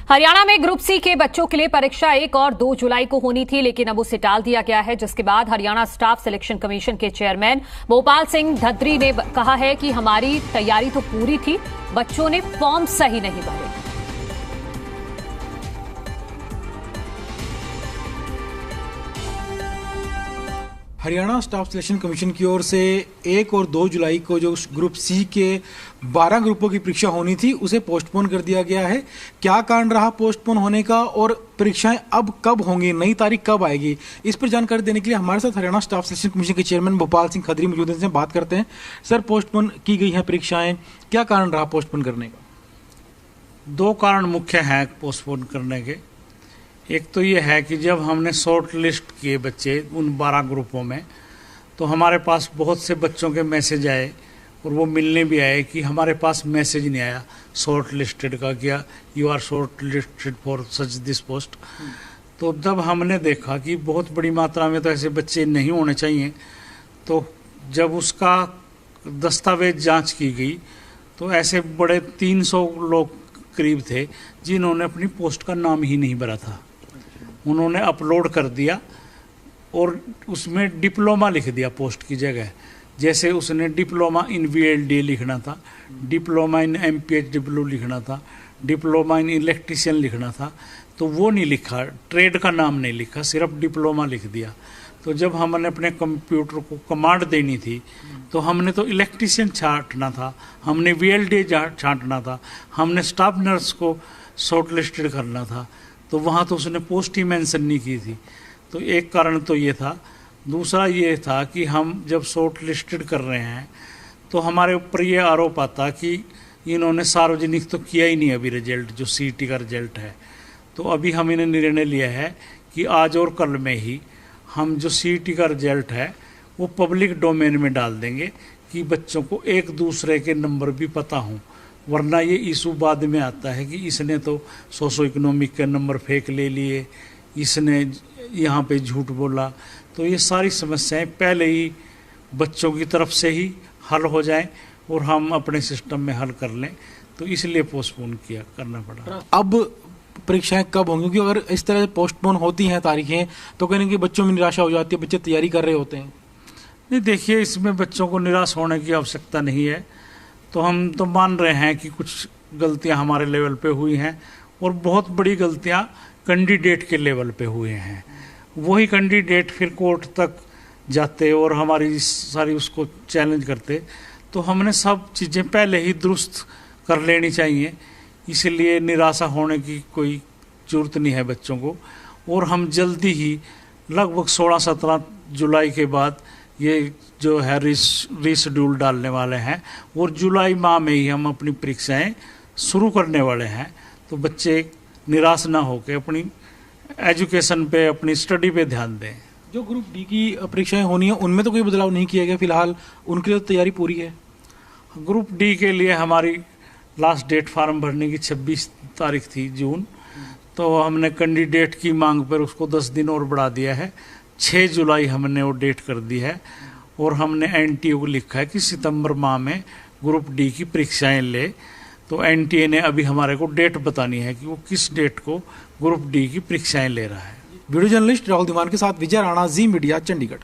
हरियाणा में group C के बच्चों के लिए परीक्षा 1 और 2 जुलाई को होनी थी, लेकिन अब उसे टाल दिया गया है, जिसके बाद हरियाणा स्टाफ सिलेक्शन कमीशन के चेयरमैन भोपाल सिंह धद्री ने कहा है कि हमारी तैयारी तो पूरी थी, बच्चों ने फॉर्म सही नहीं भरे। हरियाणा स्टाफ सिलेक्शन कमीशन की ओर से 1 और 2 जुलाई को जो ग्रुप सी के 12 ग्रुपों की परीक्षा होनी थी उसे पोस्टपोन कर दिया गया है। क्या कारण रहा पोस्टपोन होने का और परीक्षाएं अब कब होंगी, नई तारीख कब आएगी, इस पर जानकारी देने के लिए हमारे साथ हरियाणा स्टाफ सिलेक्शन कमीशन के चेयरमैन भोपाल सिंह धद्री मौजूद हैं। बात करते हैं। सर, पोस्टपोन की गई हैं परीक्षाएं, क्या कारण रहा पोस्टपोन करने का? 2 कारण मुख्य हैं पोस्टपोन करने के। एक तो ये है कि जब हमने शॉर्ट लिस्ट किए बच्चे उन 12 ग्रुपों में, तो हमारे पास बहुत से बच्चों के मैसेज आए और वो मिलने भी आए कि हमारे पास मैसेज नहीं आया शॉर्ट लिस्टेड का, क्या you are shortlisted for such this post. तो जब हमने देखा कि बहुत बड़ी मात्रा में तो ऐसे बच्चे नहीं होने चाहिए, तो जब उसका दस्तावेज जांच की गई तो ऐसे बड़े 300 लोग करीब थे जिन्होंने अपनी पोस्ट का नाम ही नहीं भरा था। उन्होंने अपलोड कर दिया और उसमें डिप्लोमा लिख दिया पोस्ट की जगह। जैसे उसने डिप्लोमा इन VLD लिखना था, डिप्लोमा इन MPHW लिखना था, डिप्लोमा इन इलेक्ट्रीशियन लिखना था, तो वो नहीं लिखा, ट्रेड का नाम नहीं लिखा, सिर्फ डिप्लोमा लिख दिया। तो जब हमने अपने कंप्यूटर को कमांड देनी थी तो हमने तो इलेक्ट्रीशियन छांटना था, हमने VLD छांटना था, हमने स्टाफ नर्स को शॉर्ट लिस्टेड करना था, तो वहाँ तो उसने पोस्ट ही मेंशन नहीं की थी। तो एक कारण तो ये था। दूसरा ये था कि हम जब शॉर्ट लिस्टेड कर रहे हैं तो हमारे ऊपर ये आरोप आता कि इन्होंने सार्वजनिक तो किया ही नहीं अभी रिजल्ट, जो CET का रिजल्ट है। तो अभी हम इन्हें निर्णय लिया है कि आज और कल में ही हम जो CET का रिजल्ट है वो पब्लिक डोमेन में डाल देंगे कि बच्चों को एक दूसरे के नंबर भी पता हों, वरना ये इशू बाद में आता है कि इसने तो सोशो इकोनॉमिक के नंबर फेक ले लिए, इसने यहाँ पे झूठ बोला। तो ये सारी समस्याएं पहले ही बच्चों की तरफ से ही हल हो जाएं और हम अपने सिस्टम में हल कर लें, तो इसलिए पोस्टपोन करना पड़ा। अब परीक्षाएं कब होंगी? क्योंकि अगर इस तरह से पोस्टपोन होती हैं तारीखें तो कहीं ना कहीं बच्चों में निराशा हो जाती है, बच्चे तैयारी कर रहे होते हैं। नहीं, देखिए, इसमें बच्चों को निराश होने की आवश्यकता नहीं है। तो हम तो मान रहे हैं कि कुछ गलतियां हमारे लेवल पे हुई हैं और बहुत बड़ी गलतियां कैंडिडेट के लेवल पे हुए हैं। वही कैंडिडेट फिर कोर्ट तक जाते और हमारी सारी उसको चैलेंज करते, तो हमने सब चीज़ें पहले ही दुरुस्त कर लेनी चाहिए। इसलिए निराशा होने की कोई ज़रूरत नहीं है बच्चों को। और हम जल्दी ही लगभग 16-17 जुलाई के बाद ये जो है रीशेड्यूल डालने वाले हैं और जुलाई माह में ही हम अपनी परीक्षाएं शुरू करने वाले हैं। तो बच्चे निराश ना होकर अपनी एजुकेशन पे, अपनी स्टडी पे ध्यान दें। जो ग्रुप डी की परीक्षाएं होनी है उनमें तो कोई बदलाव नहीं किया गया फिलहाल, उनके लिए तो तैयारी पूरी है। ग्रुप डी के लिए हमारी लास्ट डेट फार्म भरने की 26 तारीख थी जून, तो हमने कैंडिडेट की मांग पर उसको 10 दिन और बढ़ा दिया है। 6 जुलाई हमने वो डेट कर दी है और हमने NTA को लिखा है कि सितंबर माह में ग्रुप डी की परीक्षाएं ले। तो NTA ने अभी हमारे को डेट बतानी है कि वो किस डेट को ग्रुप डी की परीक्षाएं ले रहा है। वीडियो जर्नलिस्ट राहुल धीमान के साथ विजय राणा, जी मीडिया, चंडीगढ़।